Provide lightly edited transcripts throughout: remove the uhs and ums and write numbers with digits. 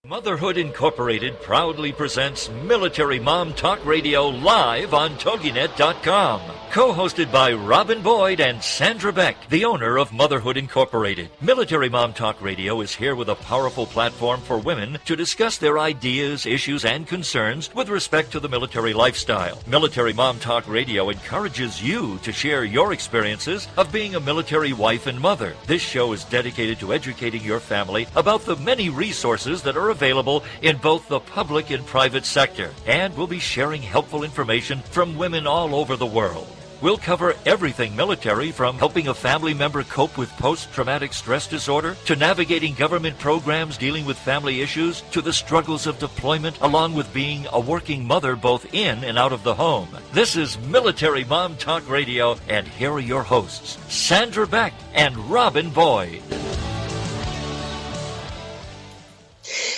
Motherhood Incorporated proudly presents Military Mom Talk Radio live on TogiNet.com. Co-hosted by Robin Boyd and Sandra Beck, the owner of Motherhood Incorporated. Military Mom Talk Radio is here with a powerful platform for women to discuss their ideas, issues, and concerns with respect to the military lifestyle. Military Mom Talk Radio encourages you to share your experiences of being a military wife and mother. This show is dedicated to educating your family about the many resources that are available in both the public and private sector, and we'll be sharing helpful information from women all over the world. We'll cover everything military, from helping a family member cope with post-traumatic stress disorder, to navigating government programs dealing with family issues, to the struggles of deployment, along with being a working mother both in and out of the home. This is Military Mom Talk Radio, and here are your hosts, Sandra Beck and Robin Boyd.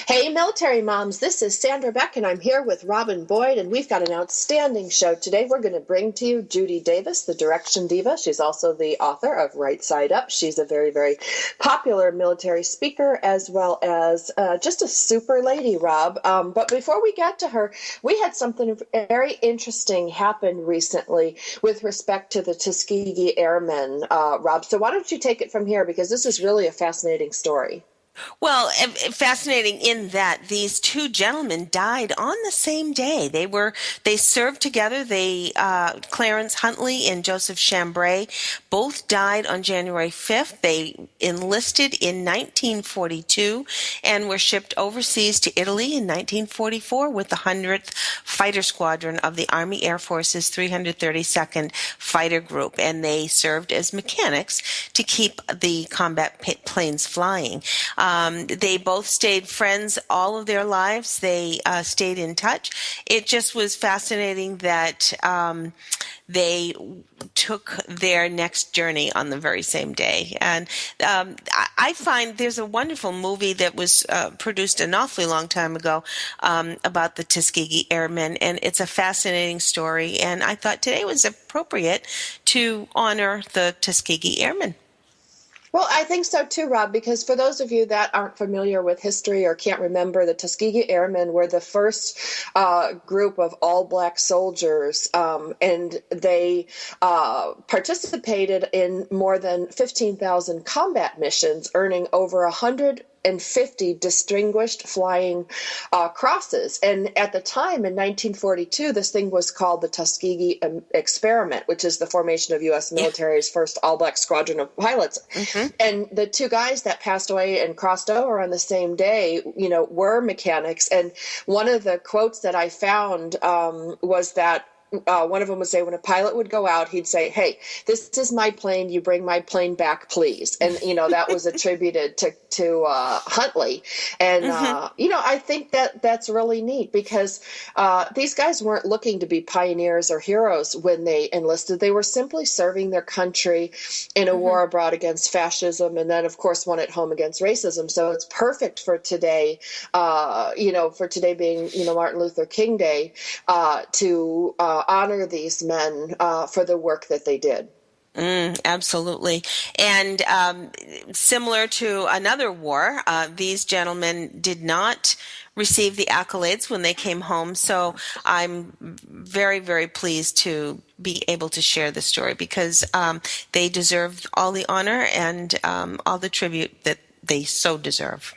Hey, military moms, this is Sandra Beck, and I'm here with Robin Boyd, and we've got an outstanding show today. We're going to bring to you Judy Davis, the Direction Diva. She's also the author of Right Side Up. She's a very, very popular military speaker, as well as just a super lady, Rob. But before we get to her, we had something very interesting happen recently with respect to the Tuskegee Airmen, Rob. So why don't you take it from here, because this is really a fascinating story. Well, fascinating in that these two gentlemen died on the same day. They served together. Clarence Huntley and Joseph Chambray both died on January 5th. They enlisted in 1942 and were shipped overseas to Italy in 1944 with the 100th Fighter Squadron of the Army Air Force's 332nd Fighter Group, and they served as mechanics to keep the combat planes flying. They both stayed friends all of their lives. They stayed in touch. It just was fascinating that they took their next journey on the very same day. And I find there's a wonderful movie that was produced an awfully long time ago about the Tuskegee Airmen, and it's a fascinating story. And I thought today was appropriate to honor the Tuskegee Airmen. Well, I think so too, Rob, because for those of you that aren't familiar with history or can't remember, the Tuskegee Airmen were the first group of all-black soldiers, and they participated in more than 15,000 combat missions, earning over 150 distinguished flying crosses. And at the time, in 1942, this thing was called the Tuskegee Experiment, which is the formation of U.S. military's first all-black squadron of pilots. Mm-hmm. And the two guys that passed away and crossed over on the same day, were mechanics. And one of the quotes that I found was that one of them would say, when a pilot would go out, he'd say, "Hey, this is my plane. You bring my plane back, please." And, that was attributed to Huntley. And, I think that's really neat, because these guys weren't looking to be pioneers or heroes when they enlisted. They were simply serving their country in a war abroad against fascism, and then, of course, one at home against racism. So it's perfect for today, for today being, Martin Luther King Day, to honor these men for the work that they did. Absolutely. And similar to another war, these gentlemen did not receive the accolades when they came home. So I'm very, very pleased to be able to share this story, because they deserve all the honor and all the tribute that they so deserve.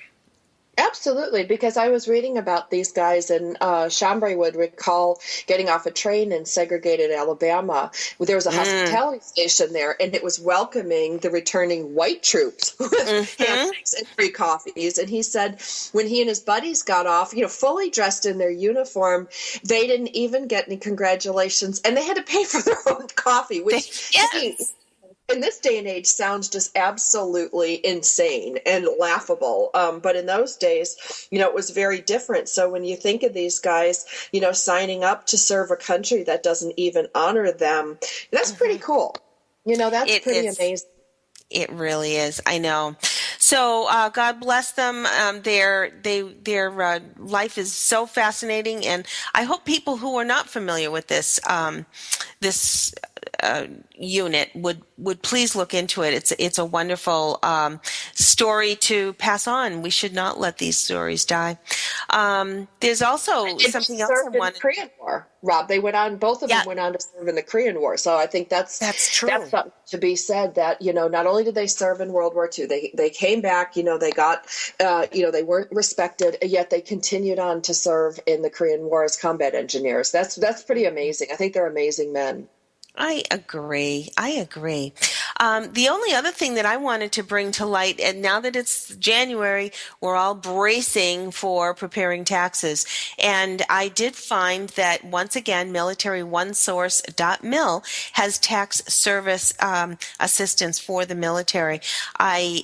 Absolutely, because I was reading about these guys, and Chambray would recall getting off a train in segregated Alabama. There was a hospitality station there, and it was welcoming the returning white troops with handshakes and free coffees. And he said when he and his buddies got off, fully dressed in their uniform, they didn't even get any congratulations, and they had to pay for their own coffee, which in this day and age sounds just absolutely insane and laughable. But in those days, it was very different. So when you think of these guys, signing up to serve a country that doesn't even honor them, that's pretty cool. That's pretty amazing. It really is. I know. So God bless them. Their life is so fascinating, and I hope people who are not familiar with this unit would please look into it. It's a wonderful story to pass on. We should not let these stories die. There's also something else I served in the wanted. Korean War, Rob. Both of Yeah, them went on to serve in the Korean War. So I think that's true. that's something to be said, that, not only did they serve in World War II, they came back, they got, they weren't respected, yet they continued on to serve in the Korean War as combat engineers. That's pretty amazing. I think they're amazing men. I agree. The only other thing that I wanted to bring to light, and now that it's January, we're all bracing for preparing taxes. And I did find that, once again, militaryonesource.mil has tax service assistance for the military. I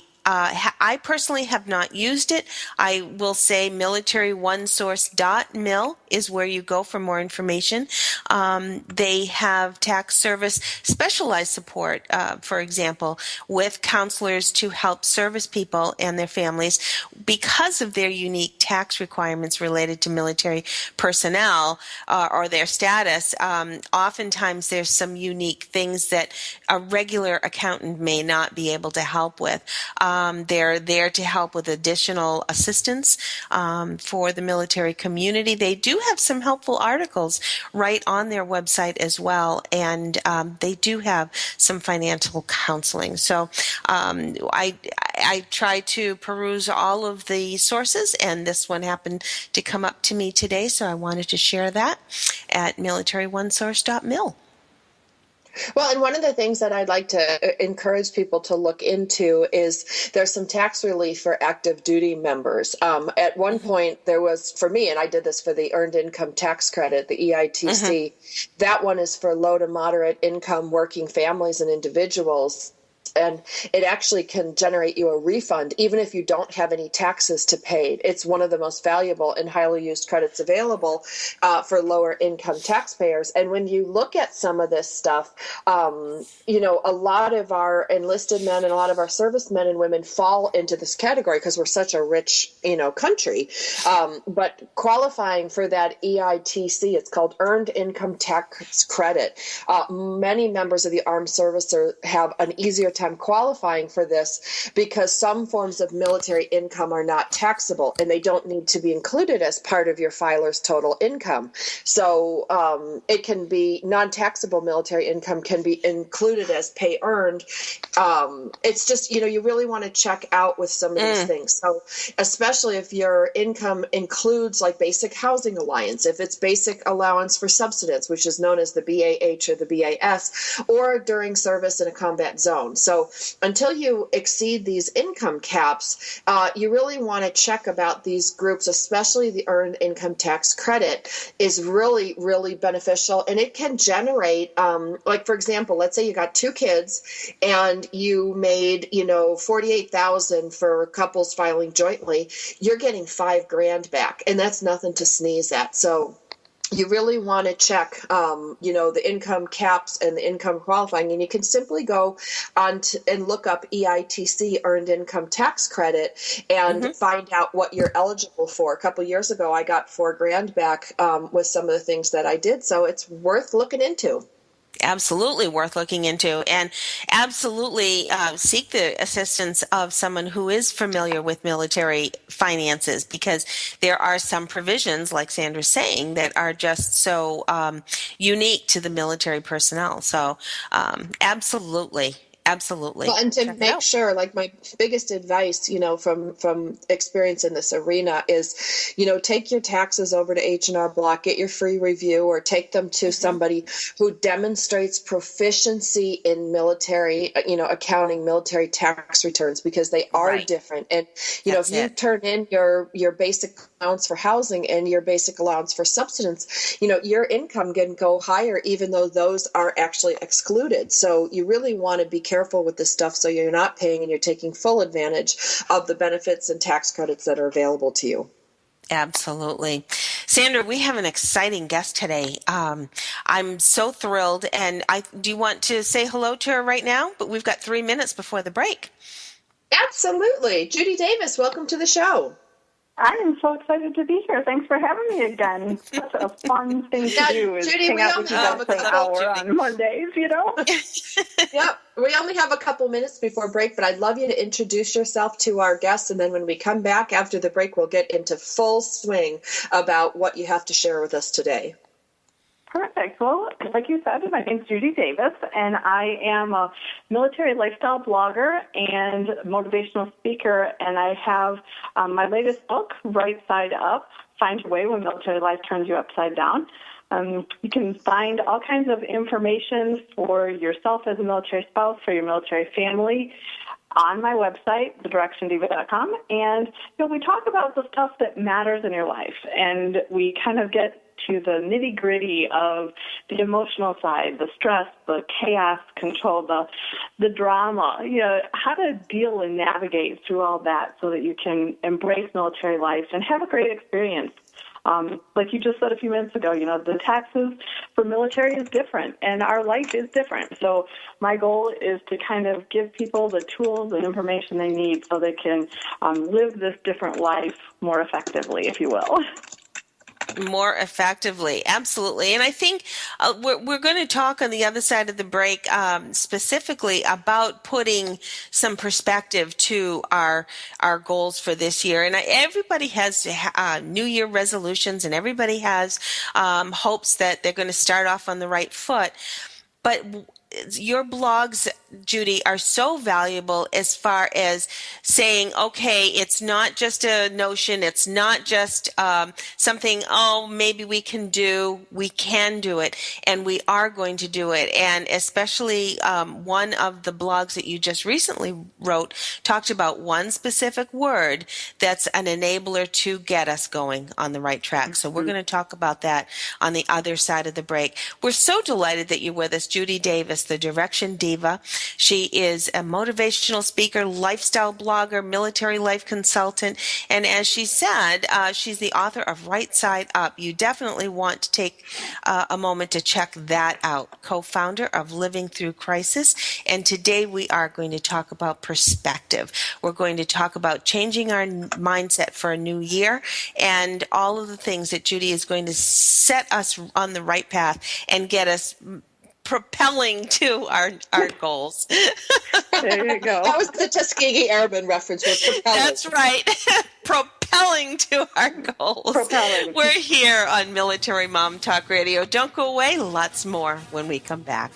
personally have not used it. I will say militaryonesource.mil is where you go for more information. They have tax service specialized support, for example, with counselors to help service people and their families because of their unique tax requirements related to military personnel or their status. Oftentimes there's some unique things that a regular accountant may not be able to help with. They're there to help with additional assistance for the military community. They do have some helpful articles right on their website as well, and they do have some financial counseling. So I try to peruse all of the sources, and this one happened to come up to me today, so I wanted to share that at militaryonesource.mil. Well, and one of the things that I'd like to encourage people to look into is there's some tax relief for active duty members. At one point, there was, for me, and I did this for the Earned Income Tax Credit, the EITC, that one is for low to moderate income working families and individuals. And it actually can generate you a refund even if you don't have any taxes to pay. It's one of the most valuable and highly used credits available for lower income taxpayers. And when you look at some of this stuff, a lot of our enlisted men and a lot of our servicemen and women fall into this category because we're such a rich, country. But qualifying for that EITC, it's called Earned Income Tax Credit. Many members of the armed services have an easier time qualifying for this because some forms of military income are not taxable and they don't need to be included as part of your filer's total income. So it can be non-taxable military income can be included as pay earned. It's just, you really want to check out with some of these things. So especially if your income includes like basic housing allowance, if it's basic allowance for subsistence, which is known as the BAH or the BAS, or during service in a combat zone. So until you exceed these income caps, you really want to check about these groups, especially the Earned Income Tax Credit is really, really beneficial. And it can generate, like, for example, let's say you got 2 kids and you made, $48,000 for couples filing jointly. You're getting $5,000 back, and that's nothing to sneeze at. So you really want to check, the income caps and the income qualifying, and you can simply go on and look up EITC, Earned Income Tax Credit, and find out what you're eligible for. A couple years ago, I got $4,000 back with some of the things that I did, so it's worth looking into. Absolutely worth looking into, and absolutely seek the assistance of someone who is familiar with military finances, because there are some provisions, like Sandra's saying, that are just so unique to the military personnel. So absolutely. Well, and to make sure, like, my biggest advice, from experience in this arena is, take your taxes over to H&R Block, get your free review, or take them to somebody who demonstrates proficiency in military, accounting, military tax returns, because they are different. And, if you turn in your basic allowance for housing and your basic allowance for subsistence, your income can go higher, even though those are actually excluded. So you really want to be careful with this stuff so you're not paying and you're taking full advantage of the benefits and tax credits that are available to you. Absolutely. Sandra, we have an exciting guest today. I'm so thrilled, and do you want to say hello to her right now? But we've got 3 minutes before the break. Absolutely. Judy Davis, welcome to the show. I am so excited to be here. Thanks for having me again. Such a fun thing to do is Judy, hang out with you guys for an hour on Mondays, Yep. We only have a couple minutes before break, but I'd love you to introduce yourself to our guests, and then when we come back after the break, we'll get into full swing about what you have to share with us today. Perfect. Well, like you said, my name's Judy Davis, and I am a military lifestyle blogger and motivational speaker, and I have my latest book, Right Side Up, Find Your Way When Military Life Turns You Upside Down. You can find all kinds of information for yourself as a military spouse, for your military family, on my website, directiondiva.com. And we talk about the stuff that matters in your life, and we kind of get to the nitty-gritty of the emotional side, the stress, the chaos control, the drama, how to deal and navigate through all that so that you can embrace military life and have a great experience. Like you just said a few minutes ago, the taxes for military is different, and our life is different. So my goal is to kind of give people the tools and information they need so they can live this different life more effectively, if you will. More effectively. Absolutely. And I think we're going to talk on the other side of the break specifically about putting some perspective to our goals for this year. And everybody has New Year resolutions, and everybody has hopes that they're going to start off on the right foot. But your blogs, Judy, are so valuable as far as saying, okay, it's not just a notion, it's not just something, maybe we can do it, and we are going to do it. And especially one of the blogs that you just recently wrote talked about one specific word that's an enabler to get us going on the right track. So we're going to talk about that on the other side of the break. We're so delighted that you're with us, Judy Davis, the Direction Diva. She is a motivational speaker, lifestyle blogger, military life consultant, and as she said, she's the author of Right Side Up. You definitely want to take a moment to check that out. Co-founder of Living Thru Crisis, and today we are going to talk about perspective. We're going to talk about changing our mindset for a new year and all of the things that Judy is going to set us on the right path and get us propelling to our goals. There you go. That was the Tuskegee Airmen reference. That's right. Propelling to our goals. Propelling. We're here on Military Mom Talk Radio. Don't go away. Lots more when we come back.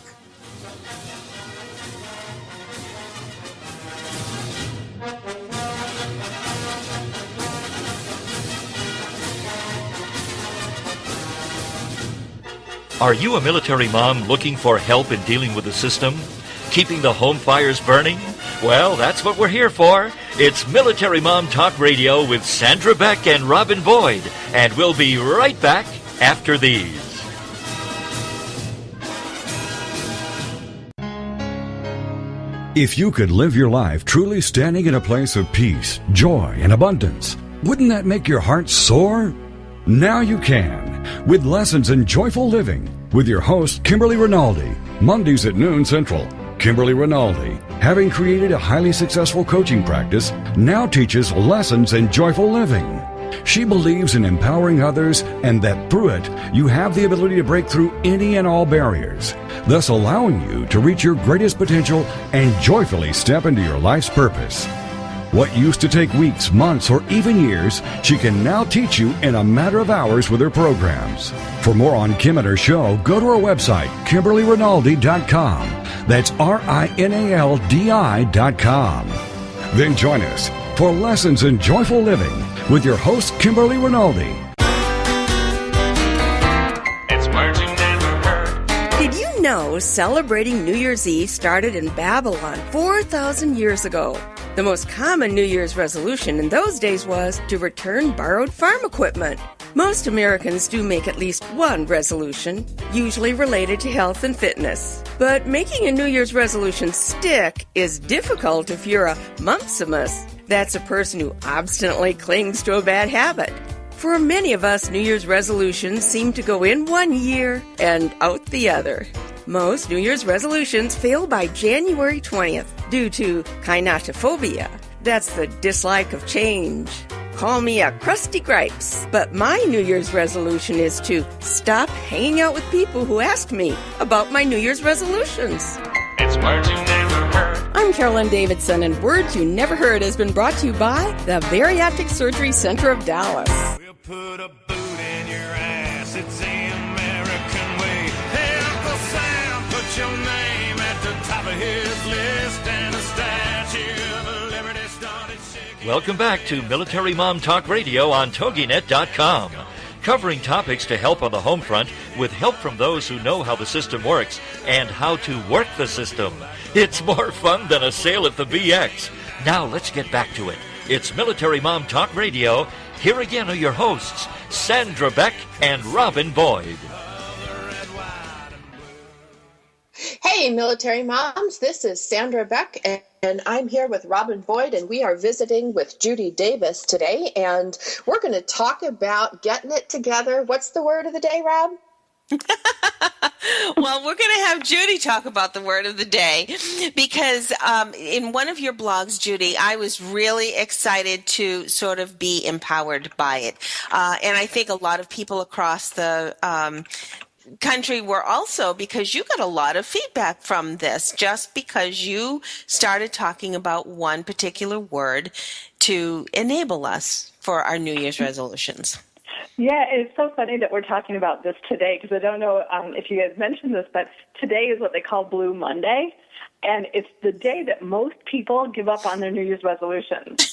Are you a military mom looking for help in dealing with the system? Keeping the home fires burning? Well, that's what we're here for. It's Military Mom Talk Radio with Sandra Beck and Robin Boyd. And we'll be right back after these. If you could live your life truly standing in a place of peace, joy, and abundance, wouldn't that make your heart soar? Now you can, with Lessons in Joyful Living, with your host, Kimberly Rinaldi, Mondays at noon Central. Kimberly Rinaldi, having created a highly successful coaching practice, now teaches Lessons in Joyful Living. She believes in empowering others and that through it, you have the ability to break through any and all barriers, thus allowing you to reach your greatest potential and joyfully step into your life's purpose. What used to take weeks, months, or even years, she can now teach you in a matter of hours with her programs. For more on Kim and her show, go to her website, KimberlyRinaldi.com. That's RINALDI.com. Then join us for Lessons in Joyful Living with your host, Kimberly Rinaldi. It's words you never heard. Did you know celebrating New Year's Eve started in Babylon 4,000 years ago? The most common New Year's resolution in those days was to return borrowed farm equipment. Most Americans do make at least one resolution, usually related to health and fitness. But making a New Year's resolution stick is difficult if you're a mumpsimus. That's a person who obstinately clings to a bad habit. For many of us, New Year's resolutions seem to go in one year and out the other. Most New Year's resolutions fail by January 20th due to kainatophobia. That's the dislike of change. call me a crusty gripes. But my New Year's resolution is to stop hanging out with people who ask me about my New Year's resolutions. It's words you never heard. I'm Carolyn Davidson, and Words You Never Heard has been brought to you by the Bariatric Surgery Center of Dallas. We'll put a boot in your ass. It's the American way. Hey, Uncle Sam, put your name at the top of his list, and a statue of liberty started shaking. Welcome back to Military Mom Talk Radio on TogiNet.com. Covering topics to help on the home front with help from those who know how the system works and how to work the system. It's more fun than a sale at the BX. Now let's get back to it. It's Military Mom Talk Radio. Here again are your hosts, Sandra Beck and Robin Boyd. Hey, military moms, this is Sandra Beck, and I'm here with Robin Boyd, and we are visiting with Judy Davis today, and we're going to talk about getting it together. What's the word of the day, Rob? Well, we're going to have Judy talk about the word of the day because in one of your blogs, Judy, I was really excited to sort of be empowered by it. And I think a lot of people across the country were also, because you got a lot of feedback from this just because you started talking about one particular word to enable us for our New Year's resolutions. Yeah, it's so funny that we're talking about this today because I don't know if you guys mentioned this, but today is what they call Blue Monday, and it's the day that most people give up on their New Year's resolutions.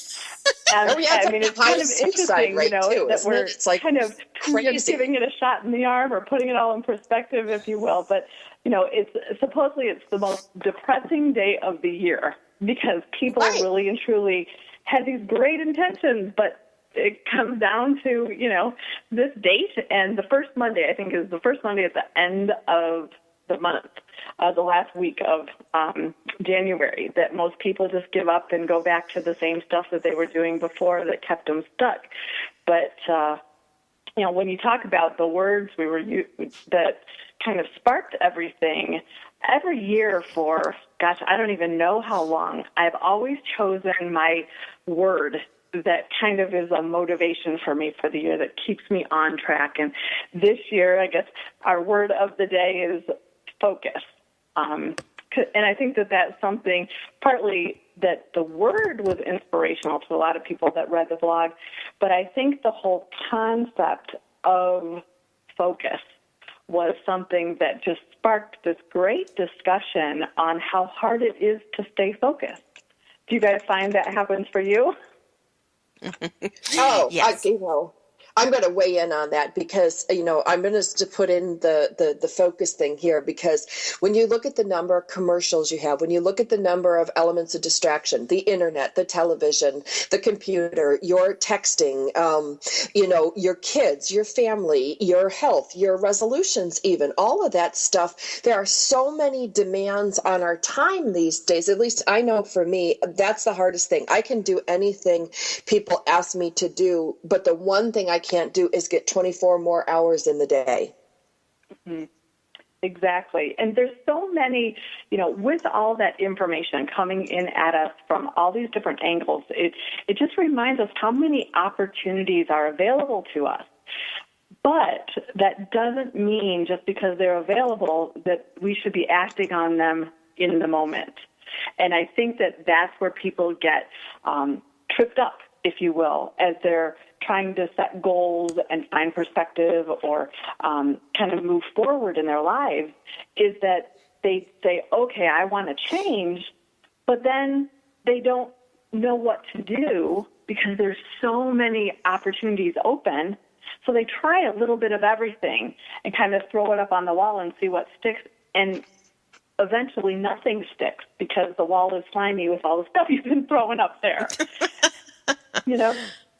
And, I mean, it's kind of interesting, right, you know, too, that we're it's like kind of giving it a shot in the arm or putting it all in perspective, if you will. But, you know, it's supposedly it's the most depressing day of the year because people really and truly had these great intentions, but it comes down to, you know, this date, and the first Monday, I think, is the first Monday at the end of the month, the last week of January, that most people just give up and go back to the same stuff that they were doing before that kept them stuck. But, you know, when you talk about the words that kind of sparked everything, every year for, gosh, I don't even know how long, I've always chosen my word that kind of is a motivation for me for the year that keeps me on track. And this year, I guess our word of the day is focus. And I think that that's something partly that the word was inspirational to a lot of people that read the blog, but I think the whole concept of focus was something that just sparked this great discussion on how hard it is to stay focused. Do you guys find that happens for you? Oh, yes. I'm going to weigh in on that because, you know, I'm going to put in the focus thing here because when you look at the number of commercials you have, when you look at the number of elements of distraction, the internet, the television, the computer, your texting, you know, your kids, your family, your health, your resolutions, even all of that stuff, there are so many demands on our time these days. At least I know for me, that's the hardest thing. I can do anything people ask me to do, but the one thing I can't do is get 24 more hours in the day. Mm-hmm. Exactly. And there's so many, you know, with all that information coming in at us from all these different angles, it just reminds us how many opportunities are available to us. But that doesn't mean just because they're available that we should be acting on them in the moment. And I think that that's where people get tripped up, if you will, as they're trying to set goals and find perspective or kind of move forward in their lives, is that they say, okay, I want to change, but then they don't know what to do because there's so many opportunities open. So they try a little bit of everything and kind of throw it up on the wall and see what sticks. And eventually nothing sticks because the wall is slimy with all the stuff you've been throwing up there. You know?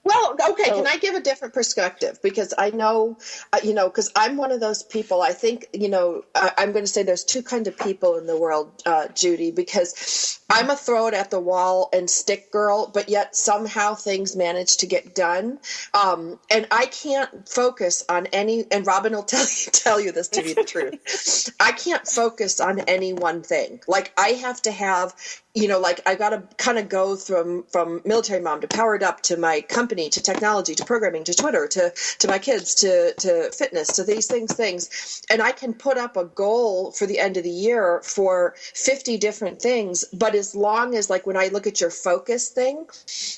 Well, okay, can I give a different perspective? Because I know, you know, because I'm one of those people, I think, you know, I'm going to say there's two kinds of people in the world, Judy, because I'm a throw it at the wall and stick girl, but yet somehow things manage to get done. And I can't focus on any, and Robin will tell you this to be the truth. I can't focus on any one thing. Like I have to have like I got to kind of go from military mom to Powered Up to my company to technology to programming to Twitter to my kids to fitness to these things. And I can put up a goal for the end of the year for 50 different things. But as long as, like, when I look at your focus thing,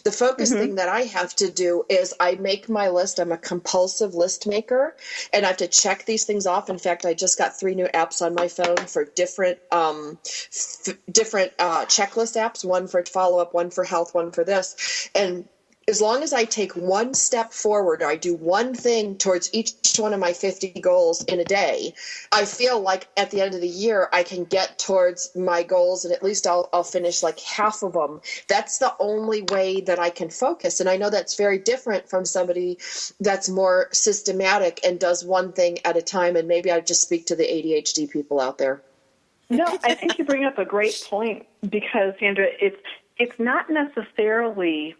the focus thing that I have to do is I make my list. I'm a compulsive list maker, and I have to check these things off. In fact, I just got 3 new apps on my phone for different checklist apps, one for follow-up, one for health, one for this. And as long as I take one step forward, or I do one thing towards each one of my 50 goals in a day, I feel like at the end of the year, I can get towards my goals, and at least I'll finish like half of them. That's the only way that I can focus. And I know that's very different from somebody that's more systematic and does one thing at a time. And maybe I just speak to the ADHD people out there. No, I think you bring up a great point, because, Sandra, it's not necessarily,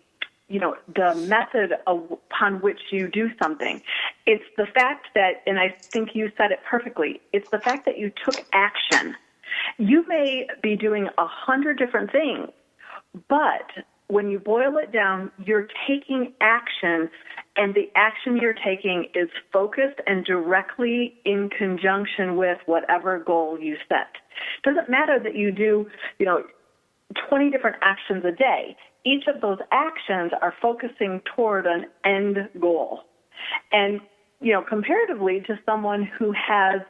the method upon which you do something. It's the fact that, and I think you said it perfectly, it's the fact that you took action. You may be doing 100 different things, but when you boil it down, you're taking action, and the action you're taking is focused and directly in conjunction with whatever goal you set. Doesn't matter that you do, 20 different actions a day. Each of those actions are focusing toward an end goal. And, comparatively to someone who has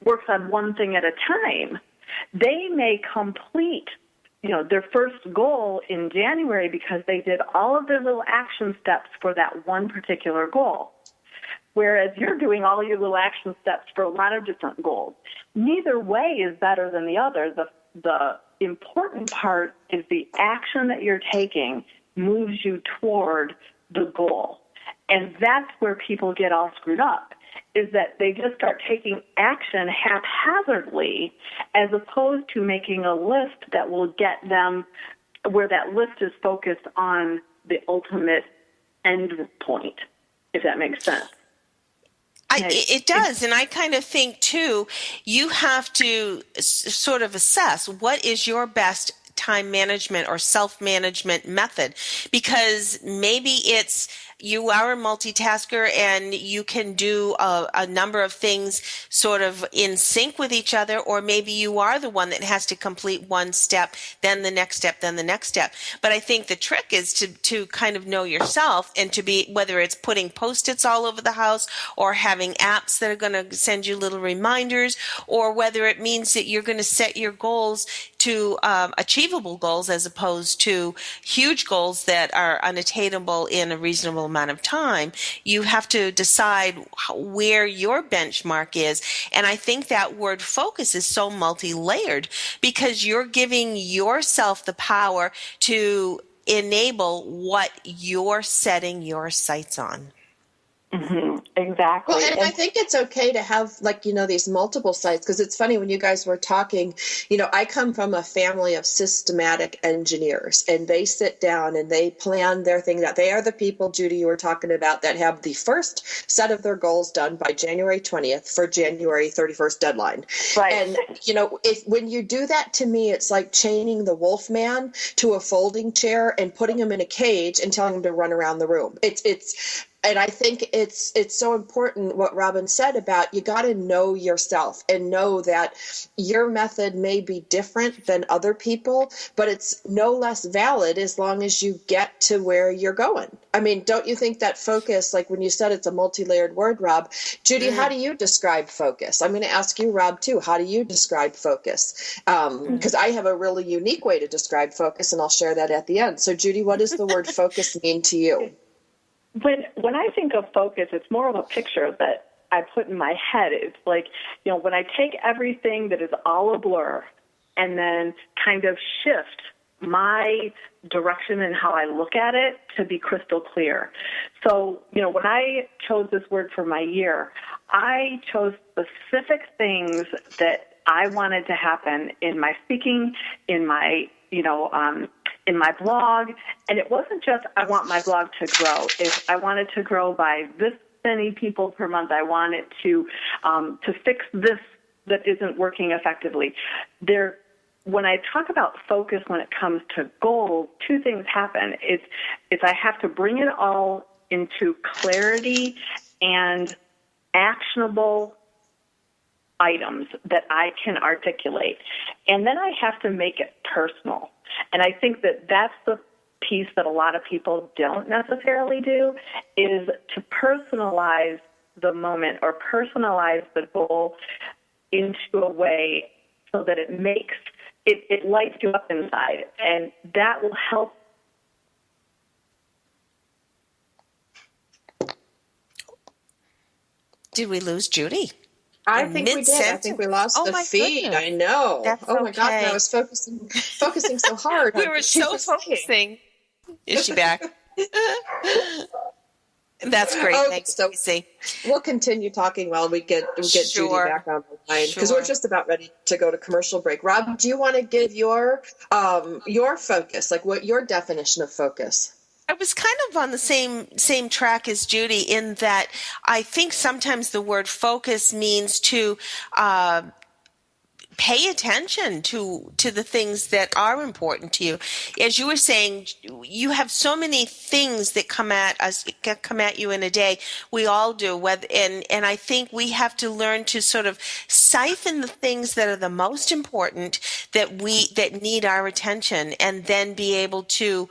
works on one thing at a time, they may complete their first goal in January because they did all of their little action steps for that one particular goal. Whereas you're doing all your little action steps for a lot of different goals. Neither way is better than the other. The important part is the action that you're taking moves you toward the goal. And that's where people get all screwed up, is that they just start taking action haphazardly as opposed to making a list that will get them where that list is focused on the ultimate end point, if that makes sense. It does. And I kind of think, too, you have to sort of assess what is your best time management or self-management method, because maybe it's you are a multitasker and you can do a number of things sort of in sync with each other, or maybe you are the one that has to complete one step, then the next step, then the next step. But I think the trick is to kind of know yourself, and to be, whether it's putting Post-its all over the house or having apps that are going to send you little reminders, or whether it means that you're going to set your goals to achievable goals as opposed to huge goals that are unattainable in a reasonable amount of time. You have to decide where your benchmark is. And I think that word focus is so multi-layered, because you're giving yourself the power to enable what you're setting your sights on. Mm-hmm. Exactly. Well, and I think it's okay to have, these multiple sites, because it's funny when you guys were talking, I come from a family of systematic engineers, and they sit down and they plan their thing. That they are the people, Judy, you were talking about, that have the first set of their goals done by January 20th for January 31st deadline. Right. And, when you do that, to me, it's like chaining the wolf man to a folding chair and putting him in a cage and telling him to run around the room. And I think it's so important what Robin said about, you got to know yourself and know that your method may be different than other people, but it's no less valid as long as you get to where you're going. I mean, don't you think that focus, like when you said it's a multi-layered word, Rob? Judy, how do you describe focus? I'm going to ask you, Rob, too. How do you describe focus? Because I have a really unique way to describe focus, and I'll share that at the end. So, Judy, what does the word focus mean to you? When I think of focus, it's more of a picture that I put in my head. It's like, when I take everything that is all a blur and then kind of shift my direction and how I look at it to be crystal clear. So, when I chose this word for my year, I chose specific things that I wanted to happen in my speaking, in my, in my blog. And it wasn't just, I want my blog to grow. I wanted to grow by this many people per month. I wanted to fix this that isn't working effectively. when I talk about focus when it comes to goals, two things happen. It's I have to bring it all into clarity and actionable items that I can articulate. And then I have to make it personal. And I think that that's the piece that a lot of people don't necessarily do, is to personalize the moment or personalize the goal into a way so that it makes it lights you up inside, and that will help. Did we lose Judy? I think we did. I think we lost the feed. Goodness. I know. That's my okay. God, I was focusing so hard. We were so focusing. Is she back? That's great. Thanks, Tracy. We'll continue talking while we get Judy back on the line, because we're just about ready to go to commercial break. Rob, do you want to give your focus, like what your definition of focus? I was kind of on the same track as Judy in that I think sometimes the word focus means to pay attention to the things that are important to you. As you were saying, you have so many things that come at you in a day. We all do. And I think we have to learn to sort of siphon the things that are the most important that need our attention, and then be able to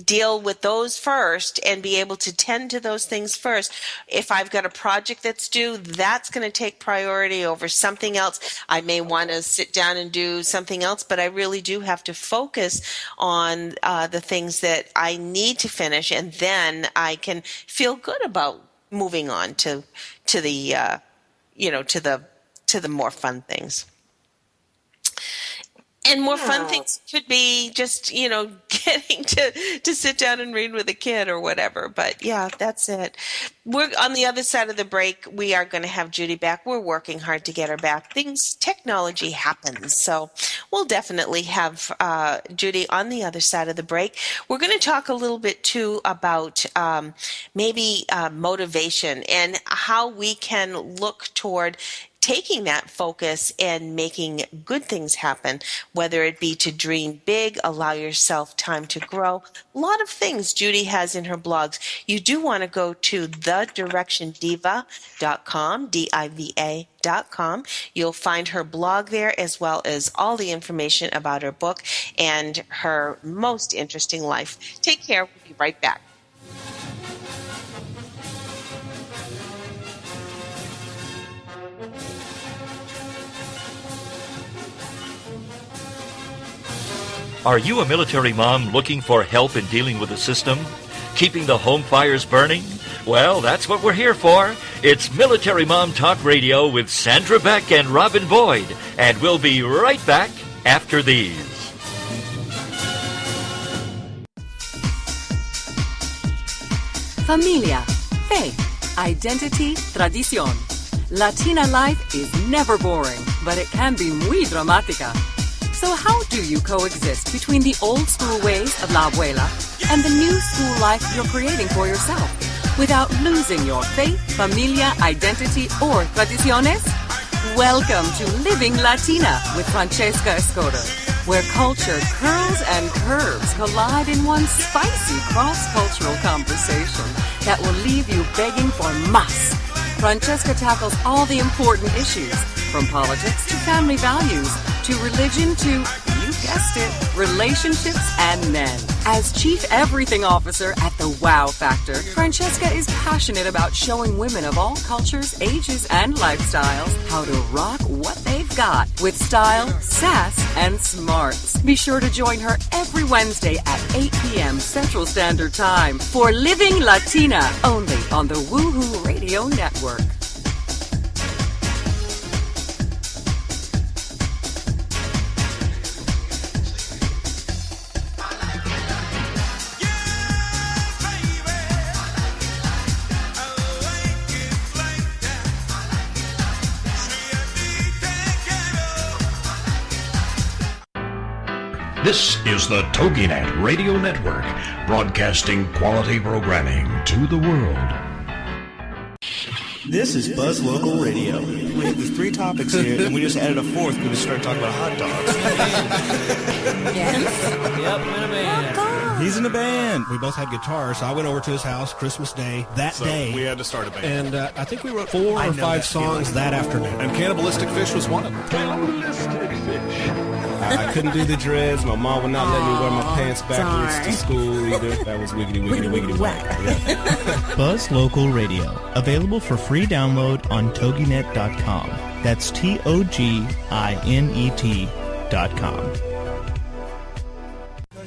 deal with those first and be able to tend to those things first. If I've got a project that's due, that's going to take priority over something else. I may want to sit down and do something else, but I really do have to focus on the things that I need to finish, and then I can feel good about moving on to the more fun things. And more fun things could be just, getting to sit down and read with a kid or whatever. But yeah, that's it. We're on the other side of the break. We are going to have Judy back. We're working hard to get her back. Technology happens. So we'll definitely have Judy on the other side of the break. We're going to talk a little bit too about maybe motivation and how we can look toward taking that focus and making good things happen, whether it be to dream big, allow yourself time to grow. A lot of things Judy has in her blogs. You do want to go to thedirectiondiva.com, DIVA.com. You'll find her blog there, as well as all the information about her book and her most interesting life. Take care. We'll be right back. Are you a military mom looking for help in dealing with the system? Keeping the home fires burning? Well, that's what we're here for. It's Military Mom Talk Radio with Sandra Beck and Robin Boyd. And we'll be right back after these. Familia, faith, identity, tradición. Latina life is never boring, but it can be muy dramática. So how do you coexist between the old school ways of la abuela and the new school life you're creating for yourself without losing your faith, familia, identity, or tradiciones? Welcome to Living Latina with Francesca Escoto, where culture curls and curves collide in one spicy cross-cultural conversation that will leave you begging for más. Francesca tackles all the important issues, from politics to family values, to religion to, you guessed it, relationships and men. As Chief Everything Officer at the Wow Factor, Francesca is passionate about showing women of all cultures, ages, and lifestyles how to rock what they've got with style, sass, and smarts. Be sure to join her every Wednesday at 8 p.m. Central Standard Time for Living Latina, only on the Woohoo Radio Network. This is the TogiNet Radio Network, broadcasting quality programming to the world. This is Buzz Local Radio. We have the 3 topics here, and we just added a 4th. We just started talking about hot dogs. Yes. Yep, I'm in a band. He's in a band. We both had guitars, so I went over to his house Christmas Day. That day, we had to start a band. And I think we wrote 4 or 5 songs that afternoon. And Cannibalistic Fish was one of them. Cannibalistic Fish. I couldn't do the dreads. My mom would not let me wear my pants backwards to school either. That was wiggity whack. Yeah. Buzz Local Radio. Available for free download on toginet.com. That's TOGINET.com.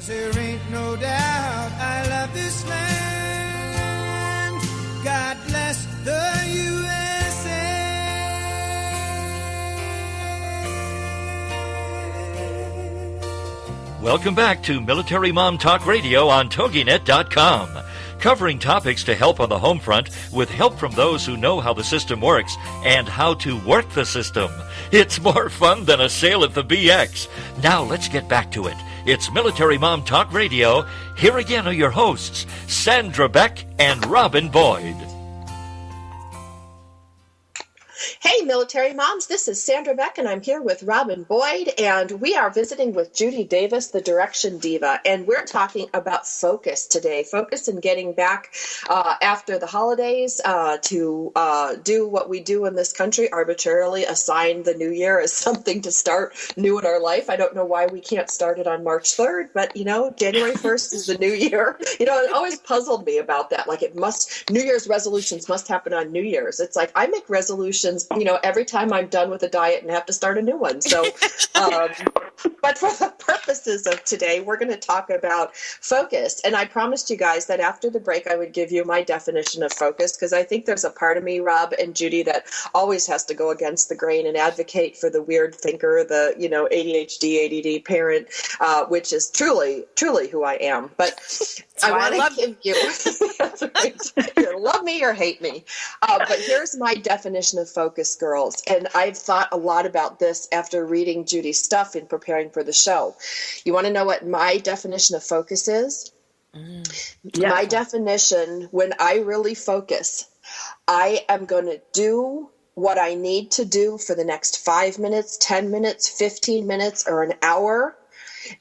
There ain't no doubt I love this land. God bless the USA. Welcome back to Military Mom Talk Radio on toginet.com. Covering topics to help on the home front with help from those who know how the system works and how to work the system. It's more fun than a sale at the BX. Now let's get back to it. It's Military Mom Talk Radio. Here again are your hosts, Sandra Beck and Robin Boyd. Hey, military moms, this is Sandra Beck, and I'm here with Robin Boyd, and we are visiting with Judy Davis, the Direction Diva, and we're talking about focus today. Focus in getting back after the holidays to do what we do in this country, arbitrarily assign the new year as something to start new in our life. I don't know why we can't start it on March 3rd, but, January 1st is the new year. It always puzzled me about that. Like New Year's resolutions must happen on New Year's. It's like I make resolutions every time I'm done with a diet and have to start a new one. So, but for the purposes of today, we're going to talk about focus. And I promised you guys that after the break, I would give you my definition of focus, because I think there's a part of me, Rob and Judy, that always has to go against the grain and advocate for the weird thinker, the, ADHD, ADD parent, which is truly, truly who I am. But I want to give you, that's right. You love me or hate me. But here's my definition of focus, girls. And I've thought a lot about this after reading Judy's stuff and preparing for the show. You want to know what my definition of focus is? Yeah. My definition, when I really focus, I am going to do what I need to do for the next 5 minutes, 10 minutes, 15 minutes, or an hour.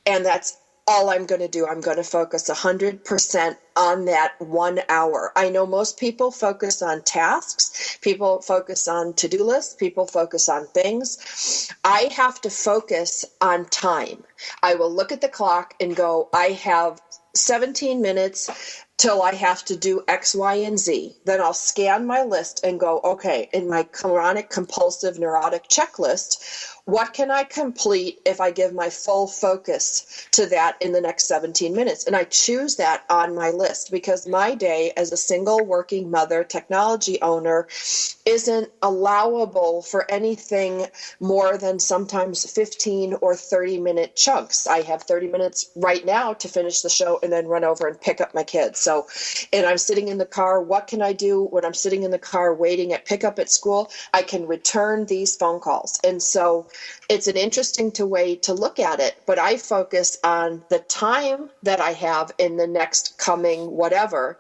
And that's all I'm going to do. I'm going to focus 100% on that 1 hour. I know most people focus on tasks. People focus on to-do lists. People focus on things. I have to focus on time. I will look at the clock and go, I have 17 minutes till I have to do X, Y, and Z. Then I'll scan my list and go, okay, in my chronic compulsive neurotic checklist, what can I complete if I give my full focus to that in the next 17 minutes? And I choose that on my list because my day as a single working mother, technology owner, isn't allowable for anything more than sometimes 15 or 30-minute chunks. I have 30 minutes right now to finish the show and then run over and pick up my kids. So, and I'm sitting in the car. What can I do when I'm sitting in the car waiting at pickup at school? I can return these phone calls. And so it's an interesting way to look at it, but I focus on the time that I have in the next coming whatever.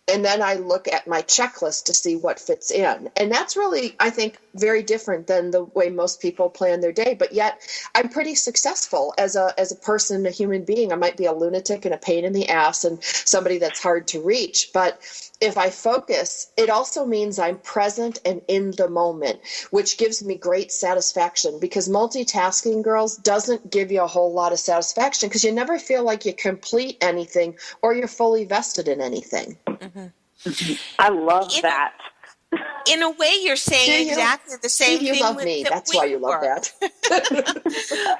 And then I look at my checklist to see what fits in. And that's really, I think, very different than the way most people plan their day. But yet I'm pretty successful as a person, a human being. I might be a lunatic and a pain in the ass and somebody that's hard to reach. But if I focus, it also means I'm present and in the moment, which gives me great satisfaction, because multitasking, girls, doesn't give you a whole lot of satisfaction because you never feel like you complete anything or you're fully vested in anything. Mm-hmm. I love that. In a way, you're saying exactly the same thing. You love me. That's why you love that.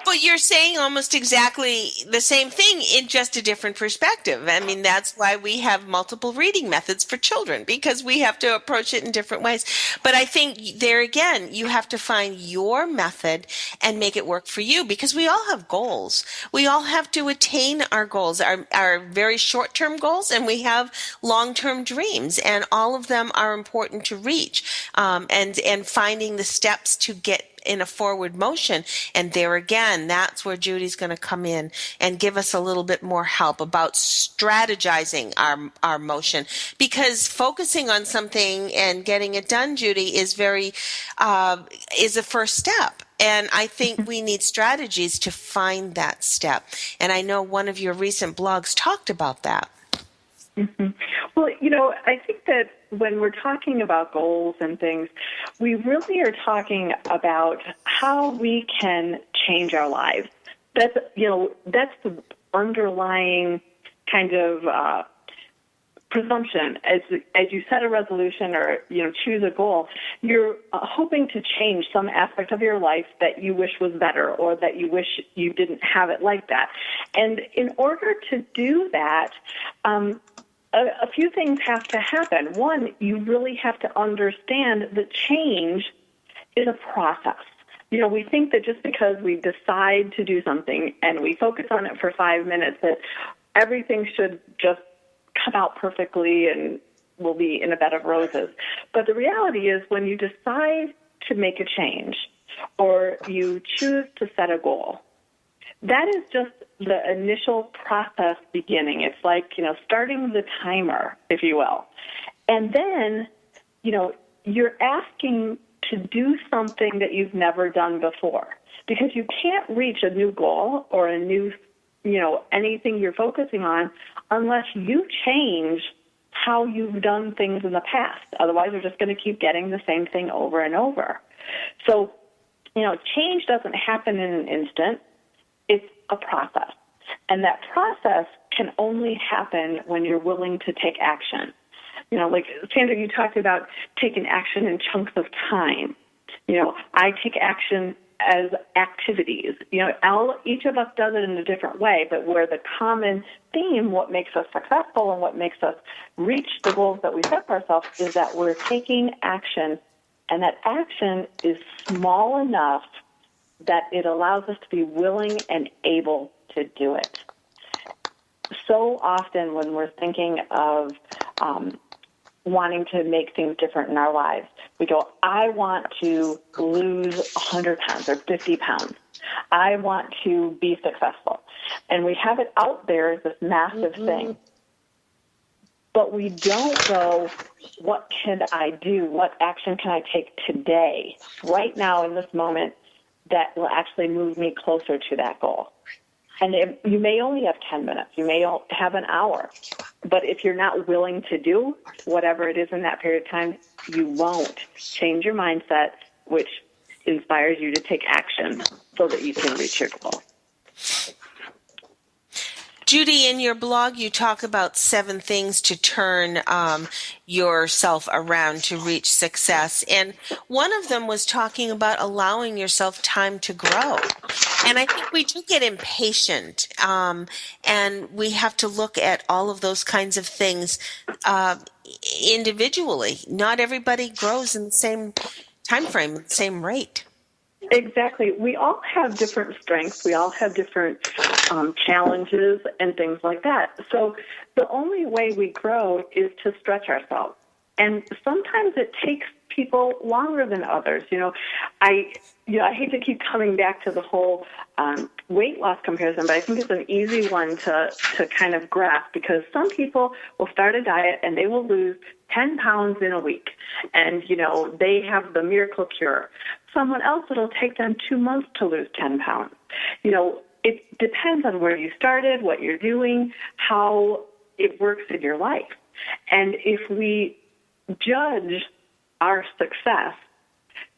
But you're saying almost exactly the same thing in just a different perspective. I mean, that's why we have multiple reading methods for children, because we have to approach it in different ways. But I think there again, you have to find your method and make it work for you, because we all have goals. We all have to attain our goals, our very short-term goals, and we have long-term dreams, and all of them are important to reach, and finding the steps to get in a forward motion. And there again, that's where Judy's going to come in and give us a little bit more help about strategizing our motion, because focusing on something and getting it done, Judy, is is a first step. And I think we need strategies to find that step. And I know one of your recent blogs talked about that. Mm-hmm. Well, I think that when we're talking about goals and things, we really are talking about how we can change our lives. That's the underlying kind of presumption. As you set a resolution or choose a goal, you're hoping to change some aspect of your life that you wish was better, or that you wish you didn't have it like that. And in order to do that, a few things have to happen. One, you really have to understand that change is a process. We think that just because we decide to do something and we focus on it for 5 minutes, that everything should just come out perfectly and we'll be in a bed of roses. But the reality is, when you decide to make a change or you choose to set a goal, that is just the initial process beginning. It's like, starting the timer, if you will. And then, you're asking to do something that you've never done before, because you can't reach a new goal or a new, anything you're focusing on unless you change how you've done things in the past. Otherwise, you're just going to keep getting the same thing over and over. So, change doesn't happen in an instant. It's a process. And that process can only happen when you're willing to take action. Like Sandra, you talked about taking action in chunks of time. I take action as activities. Each of us does it in a different way, but where the common theme, what makes us successful and what makes us reach the goals that we set for ourselves, is that we're taking action, and that action is small enough that it allows us to be willing and able to do it. So often when we're thinking of wanting to make things different in our lives, we go, I want to lose 100 pounds or 50 pounds. I want to be successful. And we have it out there as this massive thing. But we don't go, what can I do? What action can I take today, right now in this moment, that will actually move me closer to that goal? And you may only have 10 minutes. You may have an hour. But if you're not willing to do whatever it is in that period of time, you won't change your mindset, which inspires you to take action so that you can reach your goal. Judy, in your blog, you talk about 7 things to turn yourself around to reach success. And one of them was talking about allowing yourself time to grow. And I think we do get impatient, and we have to look at all of those kinds of things individually. Not everybody grows in the same time frame, the same rate. Exactly. We all have different strengths. We all have different challenges and things like that. So the only way we grow is to stretch ourselves. And sometimes it takes people longer than others. I hate to keep coming back to the whole weight loss comparison, but I think it's an easy one to kind of grasp, because some people will start a diet and they will lose 10 pounds in a week. And, they have the miracle cure. Someone else, it'll take them 2 months to lose 10 pounds. It depends on where you started, what you're doing, how it works in your life. And if we judge our success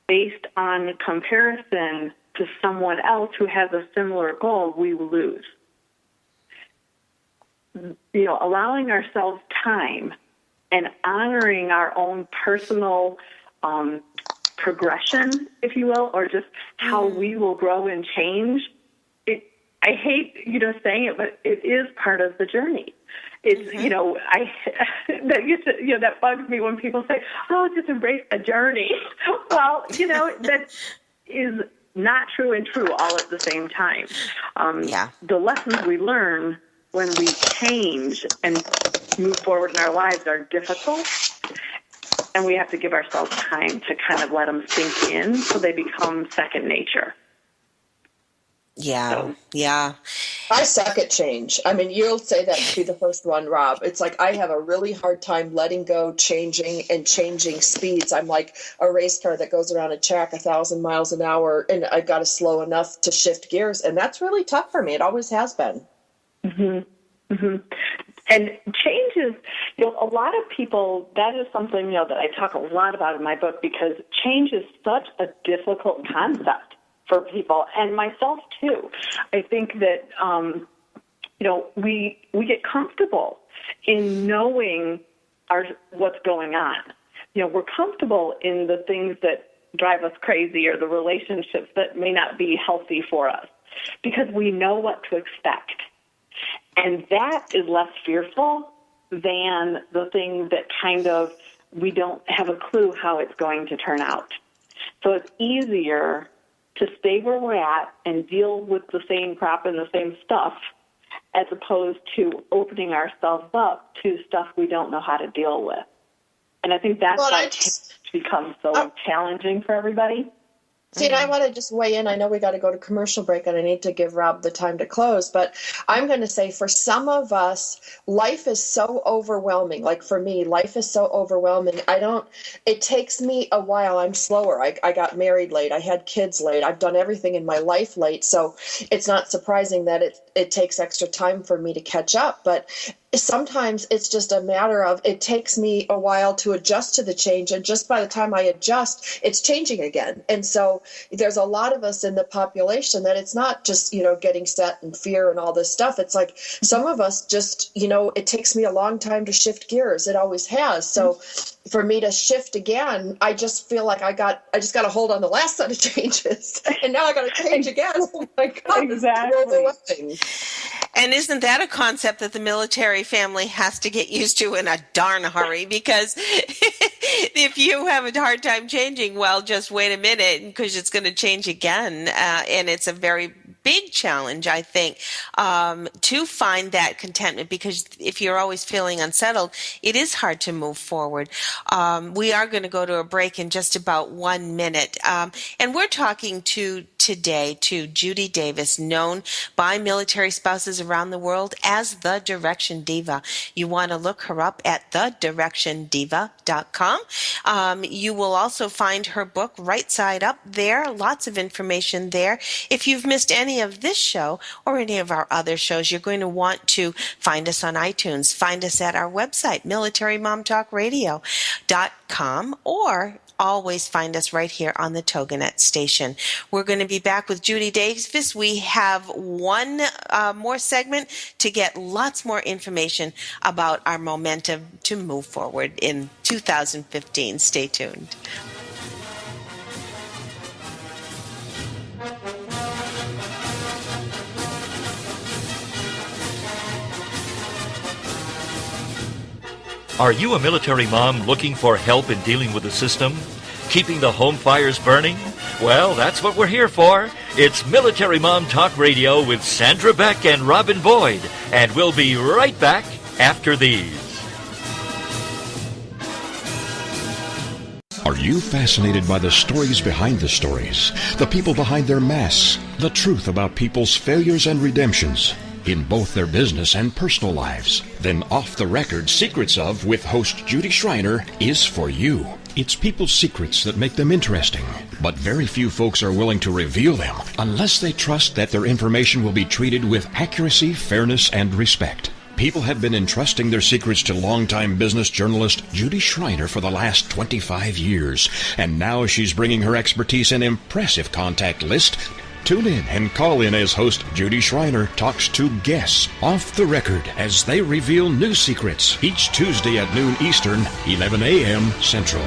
based on comparison to someone else who has a similar goal, we will lose. Allowing ourselves time and honoring our own personal progression, if you will, or just how we will grow and change. I hate, saying it, but it is part of the journey. It's, that bugs me when people say, oh, just embrace the journey. Well, that is not true and true all at the same time. The lessons we learn when we change and move forward in our lives are difficult. And we have to give ourselves time to kind of let them sink in so they become second nature. Yeah, yeah. I suck at change. I mean, you'll say that to be the first one, Rob. It's like I have a really hard time letting go, changing, and changing speeds. I'm like a race car that goes around a track 1,000 miles an hour, and I've got to slow enough to shift gears, and that's really tough for me. It always has been. Mm-hmm. Mm-hmm. And change is, a lot of people, that is something, that I talk a lot about in my book, because change is such a difficult concept for people, and myself too. I think that, we get comfortable in knowing what's going on. We're comfortable in the things that drive us crazy or the relationships that may not be healthy for us because we know what to expect. And that is less fearful than the thing that kind of we don't have a clue how it's going to turn out. So it's easier to stay where we're at and deal with the same crap and the same stuff as opposed to opening ourselves up to stuff we don't know how to deal with. And I think that's why it's become so challenging for everybody. See, and I want to just weigh in. I know we got to go to commercial break, and I need to give Rob the time to close. But I'm going to say for some of us, life is so overwhelming. Like for me, life is so overwhelming. It takes me a while. I'm slower. I got married late. I had kids late. I've done everything in my life late. So it's not surprising that it takes extra time for me to catch up. But sometimes it's just a matter of it takes me a while to adjust to the change. And just by the time I adjust, it's changing again. And so there's a lot of us in the population that it's not just, getting set and fear and all this stuff. It's like some of us just, it takes me a long time to shift gears. It always has. So for me to shift again, I just feel like I just got to hold on the last set of changes. And now I got to change again. Oh my God. Exactly. It's overwhelming. And isn't that a concept that the military family has to get used to in a darn hurry? Because if you have a hard time changing, well, just wait a minute because it's going to change again. And it's a very big challenge, I think, to find that contentment, because if you're always feeling unsettled, it is hard to move forward. We are going to go to a break in just about 1 minute. And we're talking today to Judy Davis, known by military spouses around the world as the Direction Diva. You want to look her up at thedirectiondiva.com. You will also find her book right side up there. Lots of information there. If you've missed any of this show or any of our other shows, you're going to want to find us on iTunes. Find us at our website, militarymomtalkradio.com, or always find us right here on the TogiNet station. We're going to be back with Judy Davis. We have one more segment to get lots more information about our momentum to move forward in 2015. Stay tuned. Are you a military mom looking for help in dealing with the system? Keeping the home fires burning? Well, that's what we're here for. It's Military Mom Talk Radio with Sandra Beck and Robin Boyd. And we'll be right back after these. Are you fascinated by the stories behind the stories? The people behind their masks? The truth about people's failures and redemptions? In both their business and personal lives? Then Off the Record Secrets of with host Judy Schreiner is for you. It's people's secrets that make them interesting, but very few folks are willing to reveal them unless they trust that their information will be treated with accuracy, fairness, and respect. People have been entrusting their secrets to longtime business journalist Judy Schreiner for the last 25 years, and now she's bringing her expertise and impressive contact list. Tune in and call in as host Judy Schreiner talks to guests off the record as they reveal new secrets each Tuesday at noon Eastern, 11 a.m. Central.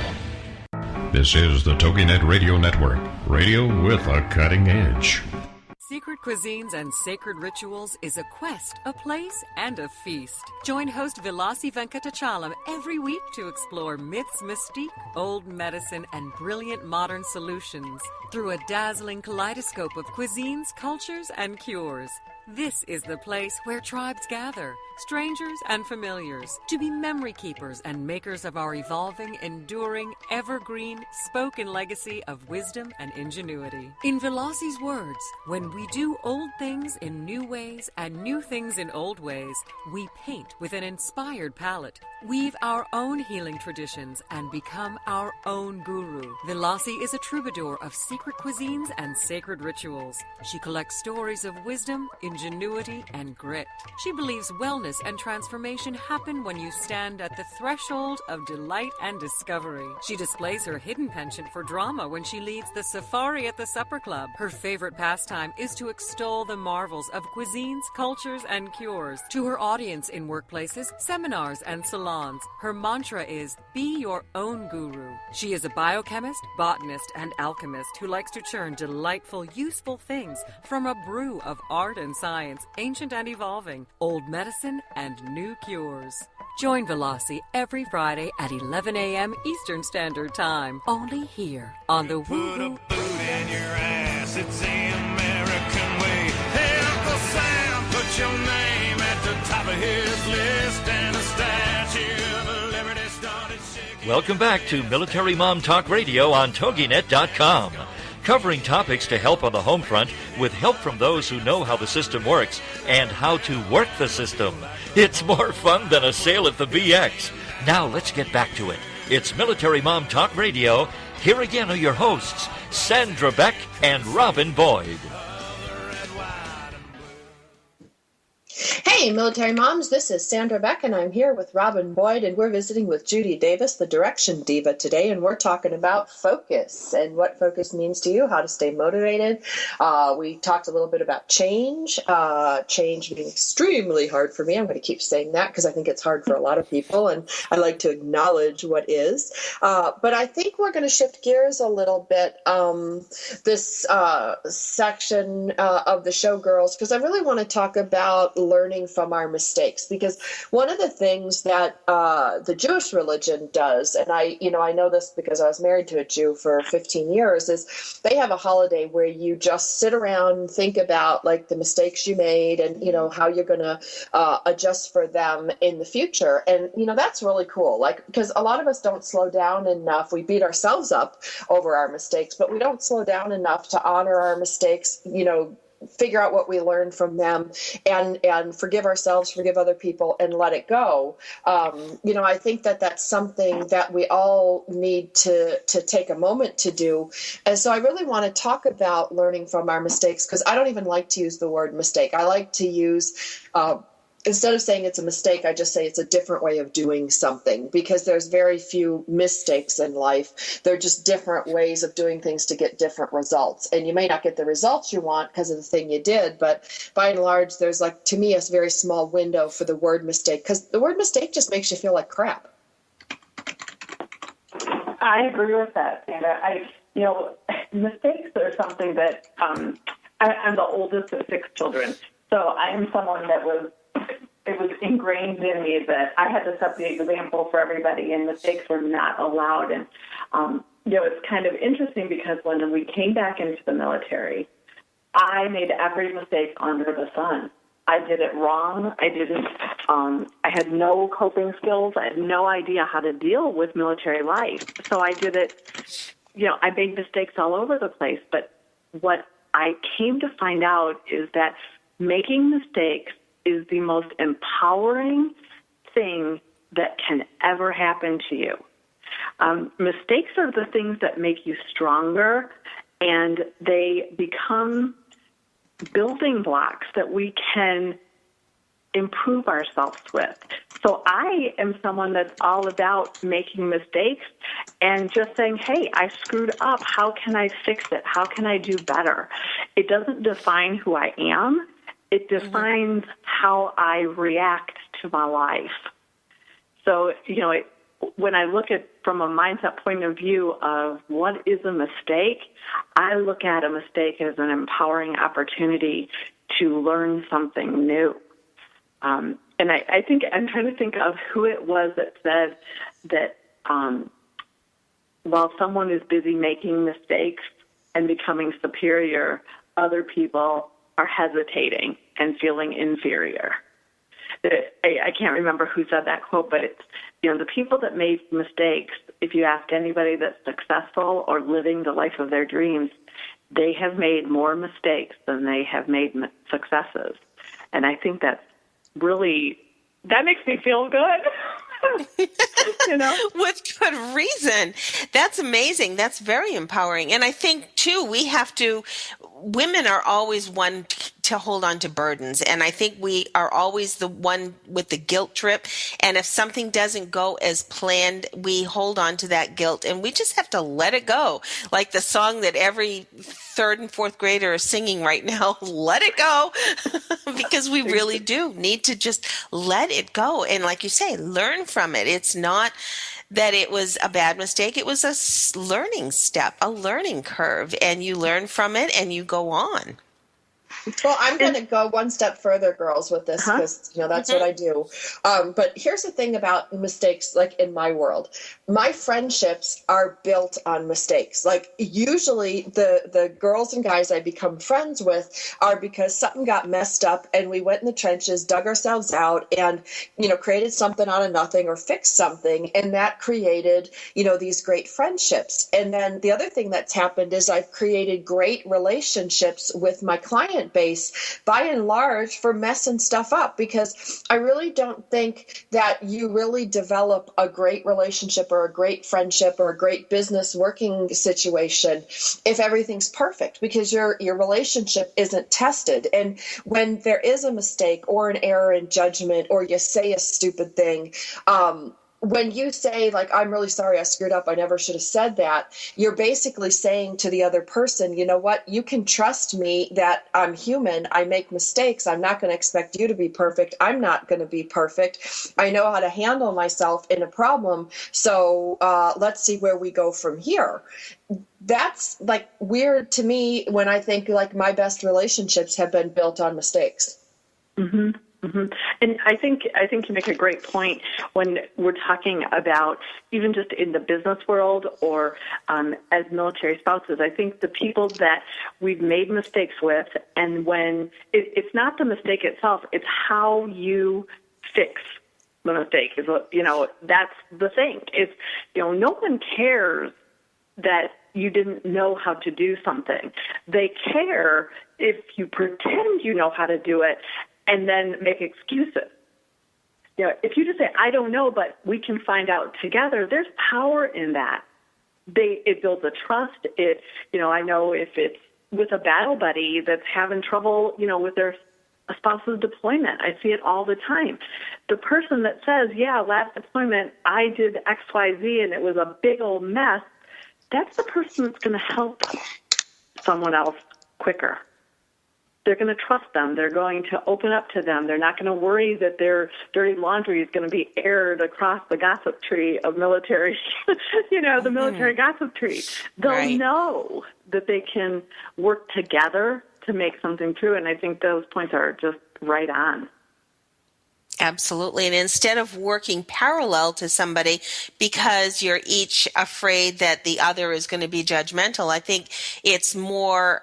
This is the TogiNet Radio Network, radio with a cutting edge. Secret Cuisines and Sacred Rituals is a quest, a place, and a feast. Join host Vilasi Venkatachalam every week to explore myths, mystique, old medicine, and brilliant modern solutions through a dazzling kaleidoscope of cuisines, cultures, and cures. This is the place where tribes gather, strangers and familiars, to be memory keepers and makers of our evolving, enduring, evergreen, spoken legacy of wisdom and ingenuity. In Veloci's words, when we do old things in new ways and new things in old ways, we paint with an inspired palette, weave our own healing traditions, and become our own guru. Veloci is a troubadour of secret cuisines and sacred rituals. She collects stories of wisdom, ingenuity, and grit. She believes wellness and transformation happen when you stand at the threshold of delight and discovery. She displays her hidden penchant for drama when she leads the safari at the supper club. Her favorite pastime is to extol the marvels of cuisines, cultures, and cures. To her audience in workplaces, seminars, and salons, her mantra is, be your own guru. She is a biochemist, botanist, and alchemist who likes to churn delightful, useful things from a brew of art and science, ancient and evolving, old medicine and new cures. Join Veloci every Friday at 11 a.m. Eastern Standard Time, only here on the Woo Woo. Put a boot in your ass, it's the American way. Hey, Uncle Sam, put your name at the top of his list, and a statue of liberty started shaking. Welcome back to Military Mom Talk Radio on TogiNet.com. Covering topics to help on the home front with help from those who know how the system works and how to work the system. It's more fun than a sale at the BX. Now let's get back to it. It's Military Mom Talk Radio. Here again are your hosts, Sandra Beck and Robin Boyd. Hey, Military Moms, this is Sandra Beck, and I'm here with Robin Boyd, and we're visiting with Judy Davis, the Direction Diva, today, and we're talking about focus and what focus means to you, how to stay motivated. We talked a little bit about change being extremely hard for me. I'm going to keep saying that because I think it's hard for a lot of people, and I like to acknowledge what is. But I think we're going to shift gears a little bit, this section of the show, girls, because I really want to talk about learning from our mistakes, because one of the things that the Jewish religion does, and I know this because I was married to a Jew for 15 years, is they have a holiday where you just sit around and think about like the mistakes you made and how you're going to adjust for them in the future. And that's really cool, like, because a lot of us don't slow down enough. We beat ourselves up over our mistakes, but we don't slow down enough to honor our mistakes, figure out what we learned from them and forgive ourselves, forgive other people, and let it go. I think that that's something that we all need to take a moment to do. And so I really want to talk about learning from our mistakes, because I don't even like to use the word mistake. I like to use, instead of saying it's a mistake, I just say it's a different way of doing something, because there's very few mistakes in life. They're just different ways of doing things to get different results. And you may not get the results you want because of the thing you did, but by and large, there's to me, a very small window for the word mistake, because the word mistake just makes you feel like crap. I agree with that, Sandra. Mistakes are something that I'm the oldest of 6 children, so I am someone that it was ingrained in me that I had to set the example for everybody, and mistakes were not allowed. And, it's kind of interesting because when we came back into the military, I made every mistake under the sun. I did it wrong. I had no coping skills. I had no idea how to deal with military life. So I did it, I made mistakes all over the place. But what I came to find out is that making mistakes is the most empowering thing that can ever happen to you. Mistakes are the things that make you stronger, and they become building blocks that we can improve ourselves with. So I am someone that's all about making mistakes and just saying, hey, I screwed up. How can I fix it? How can I do better? It doesn't define who I am. It defines how I react to my life. So, when I look at from a mindset point of view of what is a mistake, I look at a mistake as an empowering opportunity to learn something new. And I think I'm trying to think of who it was that said that while someone is busy making mistakes and becoming superior, other people are hesitating and feeling inferior. I can't remember who said that quote, but it's, the people that made mistakes, if you ask anybody that's successful or living the life of their dreams, they have made more mistakes than they have made successes. And I think that's really, that makes me feel good. With good reason. That's amazing. That's very empowering. And I think, too, women are always one to hold on to burdens. And I think we are always the one with the guilt trip. And if something doesn't go as planned, we hold on to that guilt and we just have to let it go. Like the song that every third and fourth grader is singing right now, let it go, because we really do need to just let it go. And like you say, learn from it. It's not that it was a bad mistake. It was a learning step, a learning curve, and you learn from it and you go on. Well, I'm going to go one step further, girls, with this, because that's what I do. But here's the thing about mistakes, like in my world. My friendships are built on mistakes. Like usually the girls and guys I become friends with are because something got messed up and we went in the trenches, dug ourselves out, and created something out of nothing or fixed something, and that created these great friendships. And then the other thing that's happened is I've created great relationships with my client base, by and large, for messing stuff up, because I really don't think that you really develop a great relationship or a great friendship or a great business working situation if everything's perfect, because your relationship isn't tested. And when there is a mistake or an error in judgment, or you say a stupid thing, when you say, like, I'm really sorry I screwed up, I never should have said that, you're basically saying to the other person, you know what, you can trust me that I'm human, I make mistakes, I'm not going to expect you to be perfect, I'm not going to be perfect, I know how to handle myself in a problem, so let's see where we go from here. That's like weird to me when I think like my best relationships have been built on mistakes. Mm-hmm. Mm-hmm. And I think you make a great point when we're talking about even just in the business world or as military spouses. I think the people that we've made mistakes with, and when it's not the mistake itself, it's how you fix the mistake. Is that's the thing. It's no one cares that you didn't know how to do something. They care if you pretend you know how to do it and then make excuses. If you just say, I don't know, but we can find out together, there's power in that. It builds a trust. I know if it's with a battle buddy that's having trouble, with their spouse's deployment, I see it all the time. The person that says, yeah, last deployment, I did X, Y, Z, and it was a big old mess, that's the person that's going to help someone else quicker. They're going to trust them. They're going to open up to them. They're not going to worry that their dirty laundry is going to be aired across the gossip tree of military, the military gossip tree. They'll know that they can work together to make something true. And I think those points are just right on. Absolutely. And instead of working parallel to somebody because you're each afraid that the other is going to be judgmental, I think it's more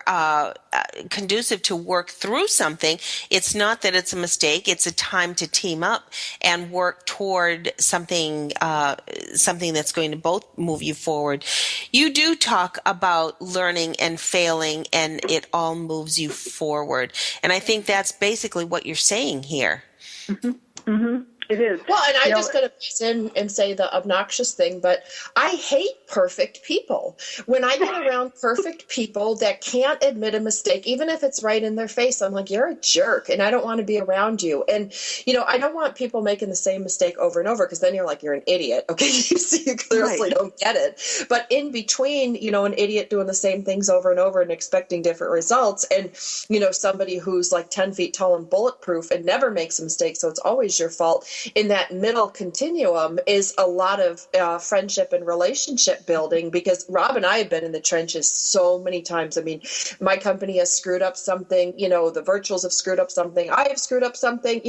conducive to work through something. It's not that it's a mistake. It's a time to team up and work toward something that's going to both move you forward. You do talk about learning and failing, and it all moves you forward. And I think that's basically what you're saying here. Mm-hmm. Mm-hmm. It is. Well, and I'm just going to piece in and say the obnoxious thing, but I hate perfect people. When I get around perfect people that can't admit a mistake, even if it's right in their face, I'm like, you're a jerk, and I don't want to be around you. And, I don't want people making the same mistake over and over, because then you're like, you're an idiot. Okay, you clearly don't get it. But in between, an idiot doing the same things over and over and expecting different results, and, somebody who's like 10 feet tall and bulletproof and never makes a mistake, so it's always your fault. in that middle continuum is a lot of friendship and relationship building, because Rob and I have been in the trenches so many times. I mean, my company has screwed up something, the virtuals have screwed up something, I have screwed up something,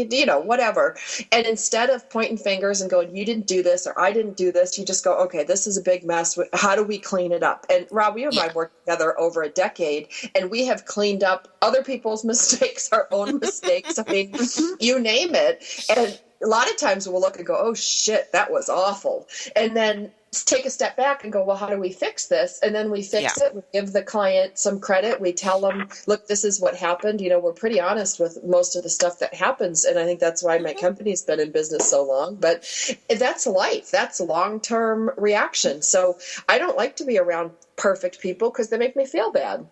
whatever. And instead of pointing fingers and going, you didn't do this or I didn't do this, you just go, okay, this is a big mess. How do we clean it up? And Rob, you and I worked together over a decade, and we have cleaned up other people's mistakes, our own mistakes. I mean, you name it. And a lot of times we'll look and go, oh shit, that was awful. And then take a step back and go, well, how do we fix this? And then we fix it. We give the client some credit. We tell them, look, this is what happened. We're pretty honest with most of the stuff that happens. And I think that's why my company's been in business so long. But that's life. That's long-term reaction. So I don't like to be around perfect people because they make me feel bad.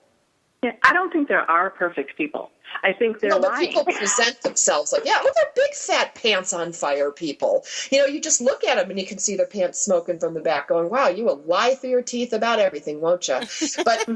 Yeah, I don't think there are perfect people. I think they're but lying. People present themselves like, look at big fat pants on fire people. You just look at them and you can see their pants smoking from the back going, wow, you will lie through your teeth about everything, won't you? But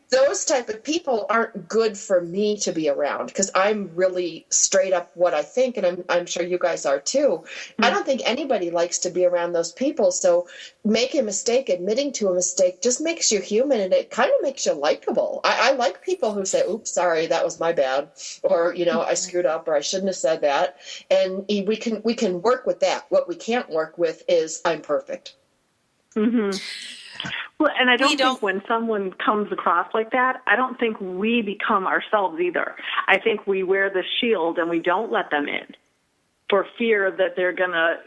those type of people aren't good for me to be around, because I'm really straight up what I think, and I'm sure you guys are too. I don't think anybody likes to be around those people. So making a mistake, admitting to a mistake just makes you human, and it kind of makes you likable. I like people who say, oops, sorry, that was my bad, or I screwed up, or I shouldn't have said that. And we can work with that. What we can't work with is I'm perfect. Mm-hmm. Well, and I don't think when someone comes across like that, I don't think we become ourselves either. I think we wear the shield and we don't let them in for fear that they're going to,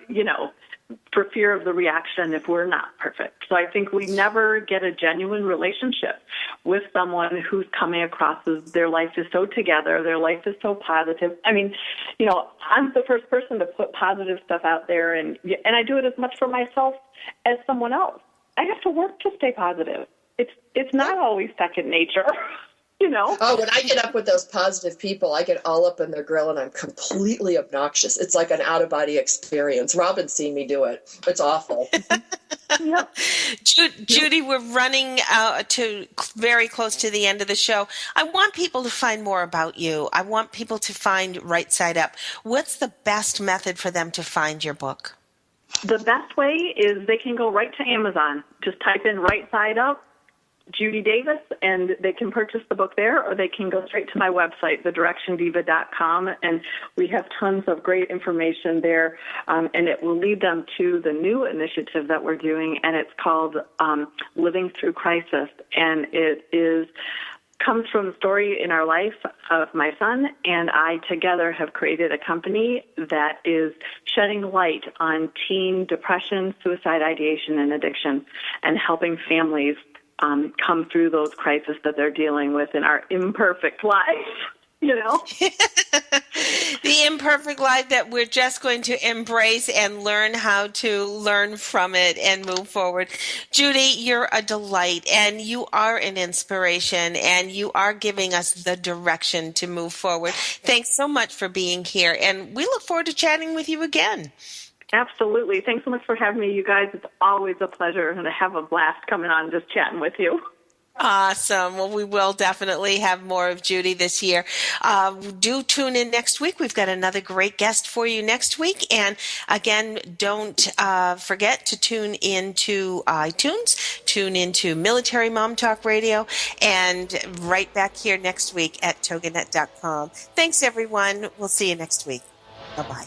for fear of the reaction if we're not perfect. So I think we never get a genuine relationship with someone who's coming across as their life is so together, their life is so positive. I mean, I'm the first person to put positive stuff out there, and I do it as much for myself as someone else. I have to work to stay positive. It's not always second nature, Oh, when I get up with those positive people, I get all up in their grill and I'm completely obnoxious. It's like an out-of-body experience. Robin's seen me do it. It's awful. Yep. Judy, we're running to very close to the end of the show. I want people to find more about you. I want people to find Right Side Up. What's the best method for them to find your book? The best way is they can go right to Amazon. Just type in Right Side Up, Judy Davis, and they can purchase the book there, or they can go straight to my website, thedirectiondiva.com, and we have tons of great information there, and it will lead them to the new initiative that we're doing, and it's called Living Thru Crisis, and it comes from the story in our life of my son and I together have created a company that is shedding light on teen depression, suicide ideation, and addiction, and helping families come through those crises that they're dealing with in our imperfect life. The imperfect life that we're just going to embrace and learn how to learn from it and move forward. Judy, you're a delight, and you are an inspiration, and you are giving us the direction to move forward. Thanks so much for being here, and we look forward to chatting with you again. Absolutely. Thanks so much for having me, you guys. It's always a pleasure, and I have a blast coming on just chatting with you. Awesome. Well, we will definitely have more of Judy this year. Do tune in next week. We've got another great guest for you next week. And again, don't forget to tune into iTunes, tune into Military Mom Talk Radio, and right back here next week at toginet.com. Thanks, everyone. We'll see you next week. Bye-bye.